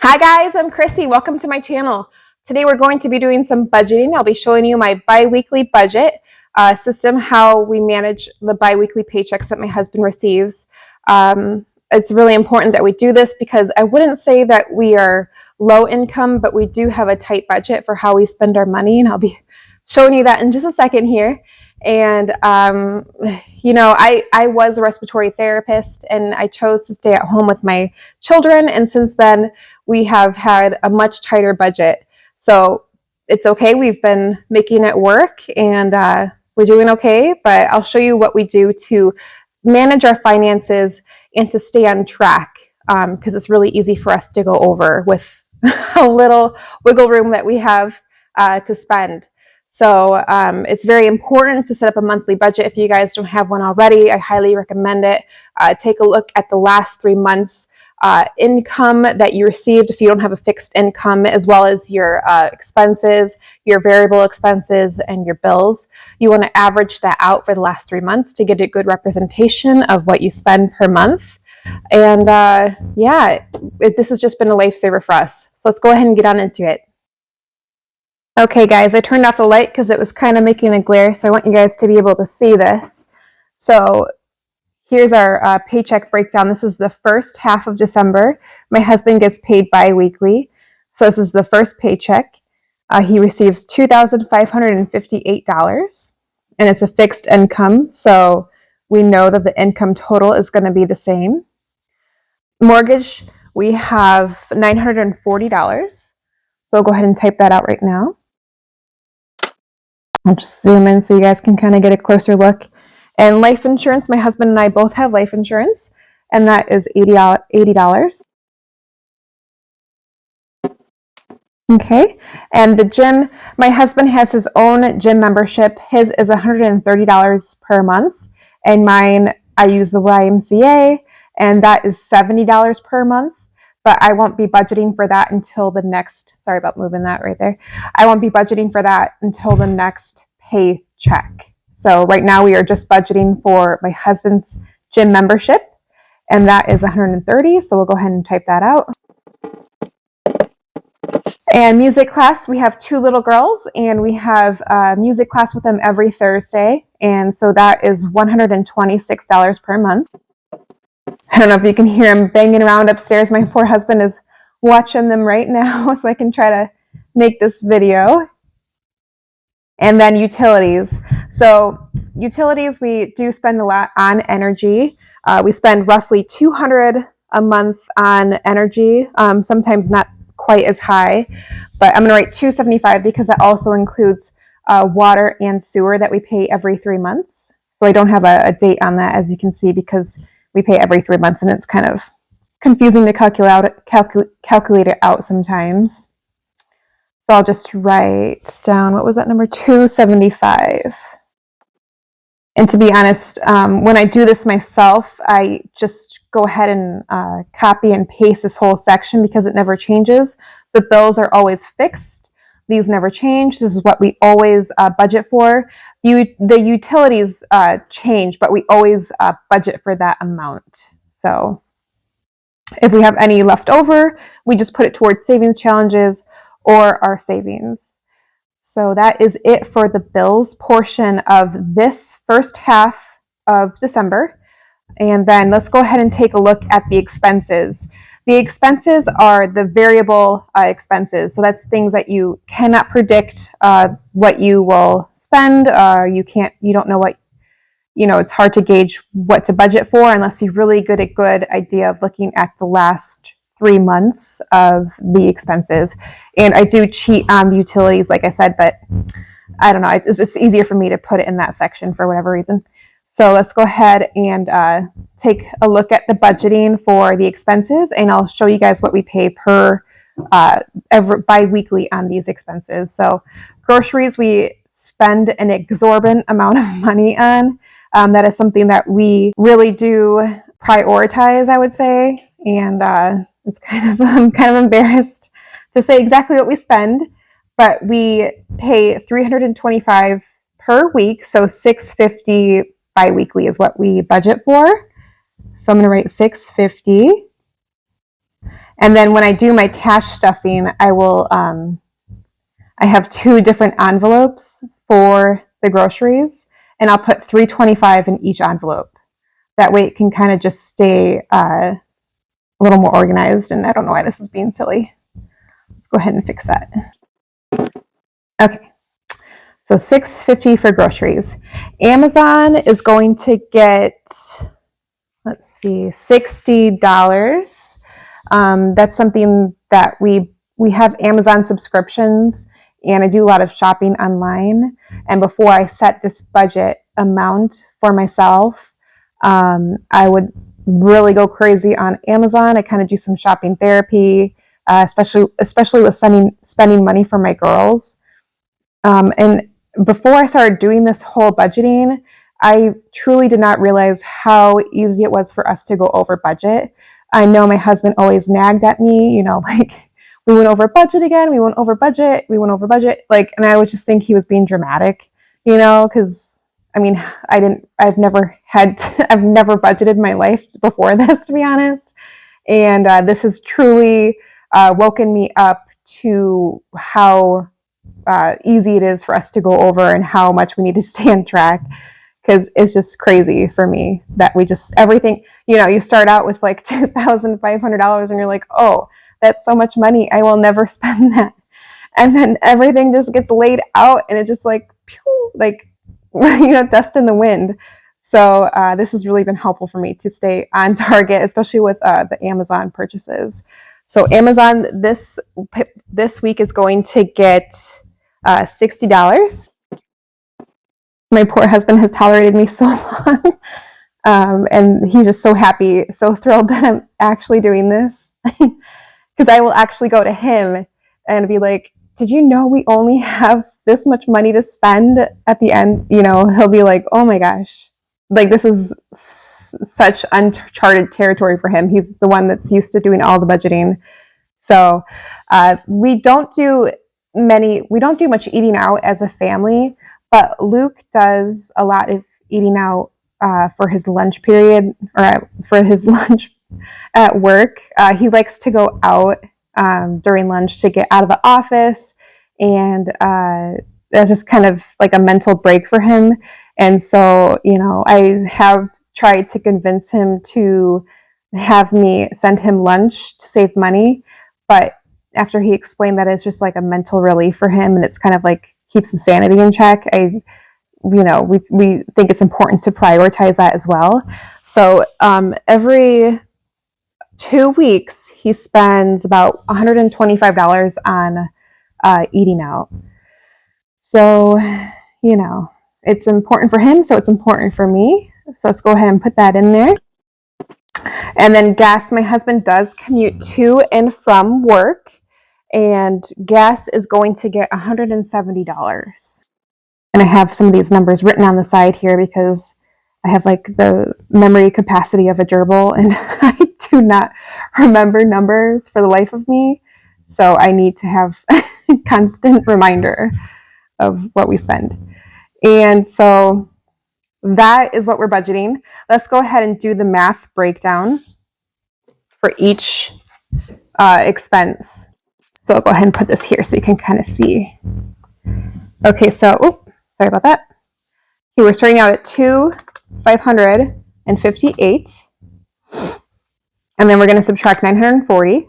Hi guys, I'm Chrissy. Welcome to my channel. Today we're going to be doing some budgeting. I'll be showing you my bi-weekly budget system, how we manage the bi-weekly paychecks that my husband receives. It's really important that we do this because I wouldn't say that we are low income, but we do have a tight budget for how we spend our money, and I'll be showing you that in just a second here. And, I was a respiratory therapist and I chose to stay at home with my children. And since then, we have had a much tighter budget. So it's okay. We've been making it work and we're doing okay. But I'll show you what we do to manage our finances and to stay on track because it's really easy for us to go over with a little wiggle room that we have to spend. So it's very important to set up a monthly budget. If you guys don't have one already, I highly recommend it. Take a look at the last 3 months income that you received if you don't have a fixed income, as well as your expenses, your variable expenses, and your bills. You want to average that out for the last 3 months to get a good representation of what you spend per month. And this has just been a lifesaver for us. So let's go ahead and get on into it. Okay guys, I turned off the light because it was kind of making a glare, so I want you guys to be able to see this. So here's our paycheck breakdown. This is the first half of December. My husband gets paid bi-weekly. So this is the first paycheck. He receives $2,558, and it's a fixed income, so we know that the income total is going to be the same. Mortgage, we have $940. So I'll go ahead and type that out right now. I'll just zoom in so you guys can kind of get a closer look. And life insurance, my husband and I both have life insurance, and that is $80. Okay, and the gym, my husband has his own gym membership. His is $130 per month, and mine, I use the YMCA, and that is $70 per month. But I won't be budgeting for that until the next, sorry about moving that right there. I won't be budgeting for that until the next paycheck. So right now we are just budgeting for my husband's gym membership, and that is $130. So we'll go ahead and type that out. And music class, we have 2 little girls, and we have music class with them every Thursday. And so that is $126 per month. I don't know if you can hear him banging around upstairs. My poor husband is watching them right now, so I can try to make this video. And then utilities. So utilities, we do spend a lot on energy. We spend roughly $200 a month on energy, sometimes not quite as high, but I'm going to write $275 because that also includes water and sewer that we pay every 3 months. So I don't have a date on that, as you can see, because we pay every 3 months, and it's kind of confusing to calculate it out sometimes. So I'll just write down, what was that number? $275. And to be honest, when I do this myself, I just go ahead and copy and paste this whole section because it never changes. The bills are always fixed. These never change. This is what we always budget for. The utilities change, but we always budget for that amount. So if we have any left over, we just put it towards savings challenges or our savings. So that is it for the bills portion of this first half of December. And then let's go ahead and take a look at the expenses. The expenses are the variable expenses. So that's things that you cannot predict what you will spend. You don't know what, it's hard to gauge what to budget for unless you really get a good idea of looking at the last 3 months of the expenses. And I do cheat on the utilities, like I said, but I don't know. It's just easier for me to put it in that section for whatever reason. So let's go ahead and take a look at the budgeting for the expenses, and I'll show you guys what we pay per bi-weekly on these expenses. So groceries, we spend an exorbitant amount of money on. That is something that we really do prioritize, I would say, and it's I'm kind of embarrassed to say exactly what we spend, but we pay $325 per week, so $650 bi-weekly is what we budget for. So I'm going to write $650. And then when I do my cash stuffing, I have 2 different envelopes for the groceries, and I'll put $3.25 in each envelope. That way it can kind of just stay a little more organized. And I don't know why this is being silly. Let's go ahead and fix that. Okay. So $6.50 for groceries. Amazon is going to get, let's see, $60. That's something that we have Amazon subscriptions, and I do a lot of shopping online. And before I set this budget amount for myself, I would really go crazy on Amazon. I kind of do some shopping therapy, especially with spending money for my girls. And before I started doing this whole budgeting, I truly did not realize how easy it was for us to go over budget. I know my husband always nagged at me, like, we went over budget again, we went over budget. And I would just think he was being dramatic, because I've never budgeted in my life before this, to be honest. And this has truly woken me up to how easy it is for us to go over and how much we need to stay on track, because it's just crazy for me that we just everything, you start out with like $2,500 and you're like, oh, that's so much money, I will never spend that. And then everything just gets laid out and it just like, pew, like, dust in the wind. So this has really been helpful for me to stay on target, especially with the Amazon purchases. So Amazon this week is going to get $60. My poor husband has tolerated me so long, and he's just so happy, so thrilled that I'm actually doing this, because I will actually go to him and be like, did you know we only have this much money to spend at the end? He'll be like, oh my gosh, like, this is such uncharted territory for him. He's the one that's used to doing all the budgeting. So we don't do much eating out as a family, but Luke does a lot of eating out for his lunch period, or for his lunch at work. He likes to go out during lunch to get out of the office, and that's just kind of like a mental break for him. And so, I have tried to convince him to have me send him lunch to save money, but after he explained that it's just like a mental relief for him, and it's kind of like keeps his sanity in check, we think it's important to prioritize that as well. So every 2 weeks, he spends about $125 on eating out. So, it's important for him, so it's important for me. So let's go ahead and put that in there. And then gas, my husband does commute to and from work, and gas is going to get $170. And I have some of these numbers written on the side here because I have like the memory capacity of a gerbil, and I do not remember numbers for the life of me. So I need to have a constant reminder of what we spend. And so that is what we're budgeting. Let's go ahead and do the math breakdown for each expense. So I'll go ahead and put this here so you can kind of see. Okay, so, sorry about that. Okay, we're starting out at $2,558. And then we're going to subtract $940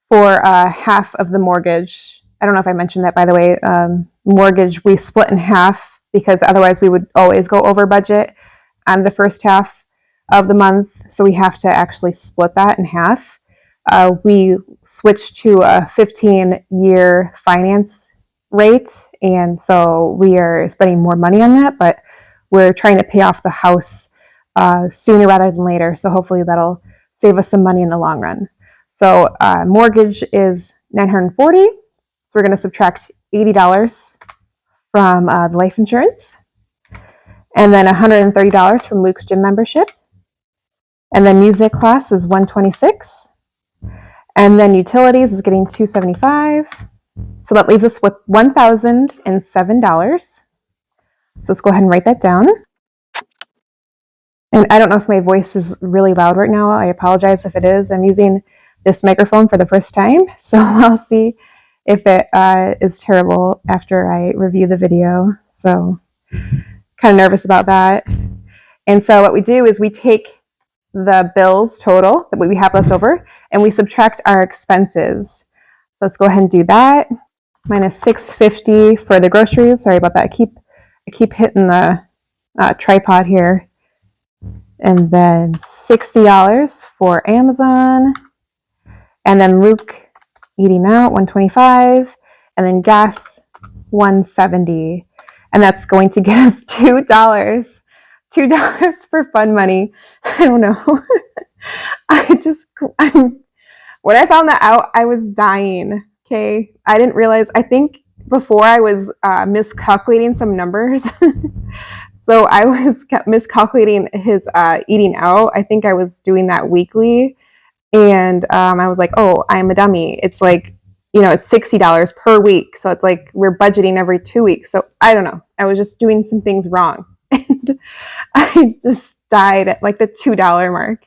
for half of the mortgage. I don't know if I mentioned that, by the way. Mortgage, we split in half because otherwise we would always go over budget on the first half of the month. So we have to actually split that in half. We switched to a 15-year finance rate, and so we are spending more money on that, but we're trying to pay off the house sooner rather than later. So hopefully that'll save us some money in the long run. So mortgage is $940. So we're going to subtract $80 from the life insurance, and then $130 from Luke's gym membership. And then music class is $126. And then utilities is getting $275. So that leaves us with $1,007. So let's go ahead and write that down. And I don't know if my voice is really loud right now. I apologize if it is. I'm using this microphone for the first time, so I'll see if it is terrible after I review the video. So kind of nervous about that. And so what we do is we take the bills total that we have left over and we subtract our expenses. So let's go ahead and do that. Minus $6.50 for the groceries. Sorry about that. I keep hitting the tripod here. And then $60 for Amazon. And then Luke eating out, $125. And then gas, $170. And that's going to get us $2. $2 for fun money. I don't know. When I found that out, I was dying. Okay. I didn't realize, I think before I was miscalculating some numbers. So I was miscalculating his eating out. I think I was doing that weekly. And I was like, oh, I'm a dummy. It's like, it's $60 per week. So it's like we're budgeting every 2 weeks. So I don't know. I was just doing some things wrong. And I just died at like the $2 mark.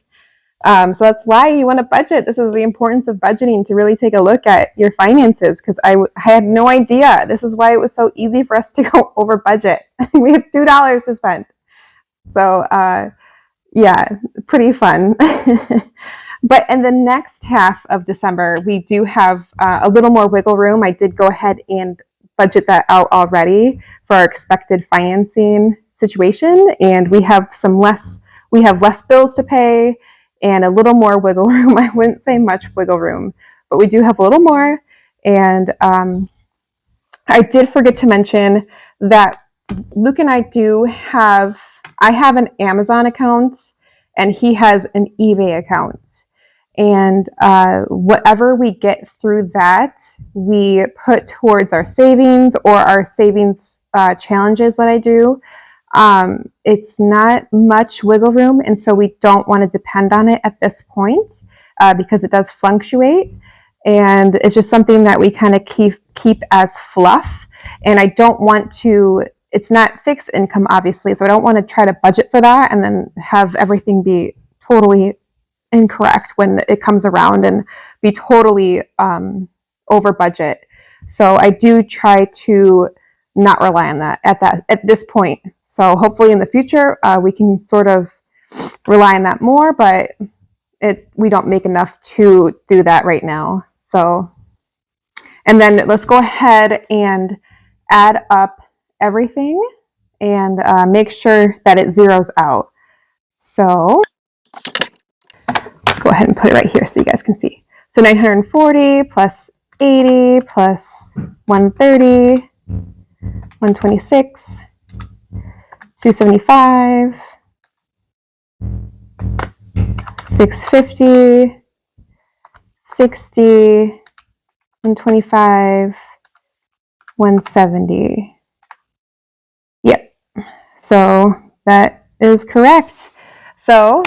So that's why you want to budget. This is the importance of budgeting, to really take a look at your finances, because I had no idea. This is why it was so easy for us to go over budget. We have $2 to spend. So yeah, pretty fun. But in the next half of December, we do have a little more wiggle room. I did go ahead and budget that out already for our expected financing situation, and we have less bills to pay and a little more wiggle room. I wouldn't say much wiggle room, but we do have a little more. And I did forget to mention that Luke and I have an Amazon account and he has an eBay account. And whatever we get through that, we put towards our savings or our savings challenges that I do. It's not much wiggle room, and so we don't want to depend on it at this point because it does fluctuate, and it's just something that we kind of keep as fluff. And I don't want to. It's not fixed income, obviously, so I don't want to try to budget for that and then have everything be totally incorrect when it comes around and be totally over budget. So I do try to not rely on that at this point. So hopefully in the future we can sort of rely on that more, but we don't make enough to do that right now. So, and then let's go ahead and add up everything and make sure that it zeroes out. So go ahead and put it right here so you guys can see. So 940 plus 80 plus 130, 126, 275, 650, 60, 125, 170. Yep. So that is correct. So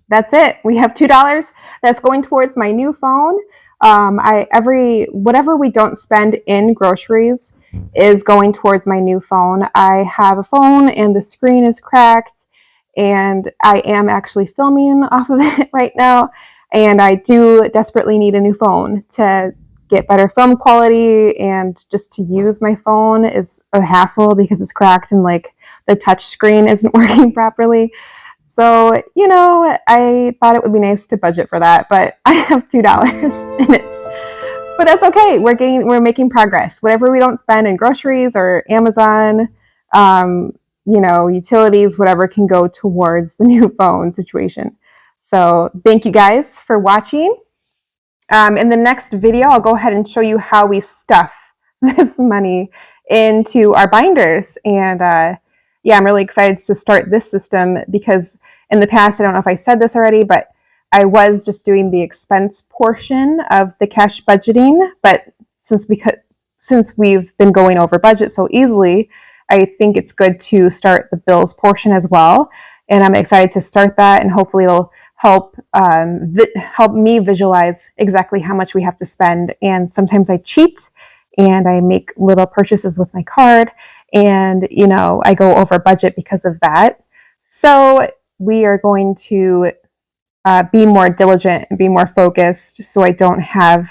that's it. We have $2 that's going towards my new phone. Whatever we don't spend in groceries is going towards my new phone. I have a phone and the screen is cracked, and I am actually filming off of it right now, and I do desperately need a new phone to get better film quality, and just to use my phone is a hassle because it's cracked and like the touch screen isn't working properly. So, I thought it would be nice to budget for that, but I have $2 in it. But that's okay. We're making progress. Whatever we don't spend in groceries or Amazon, utilities, whatever can go towards the new phone situation. So thank you guys for watching. In the next video, I'll go ahead and show you how we stuff this money into our binders. And I'm really excited to start this system because in the past, I don't know if I said this already, but I was just doing the expense portion of the cash budgeting. But since we've been going over budget so easily, I think it's good to start the bills portion as well. And I'm excited to start that, and hopefully it'll help me visualize exactly how much we have to spend. And sometimes I cheat and I make little purchases with my card, and I go over budget because of that. So we are going to be more diligent and be more focused, so I don't have,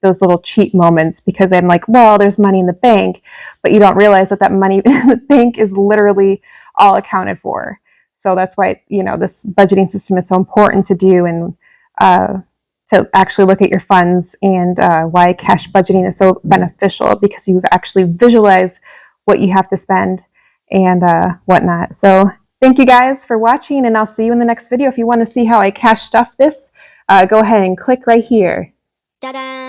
those little cheat moments, because I'm like, well, there's money in the bank, but you don't realize that money in the bank is literally all accounted for. So that's why, this budgeting system is so important to do, and to actually look at your funds, and why cash budgeting is so beneficial, because you've actually visualized what you have to spend and whatnot. So thank you guys for watching, and I'll see you in the next video. If you want to see how I cash stuff this, go ahead and click right here. Ta-da!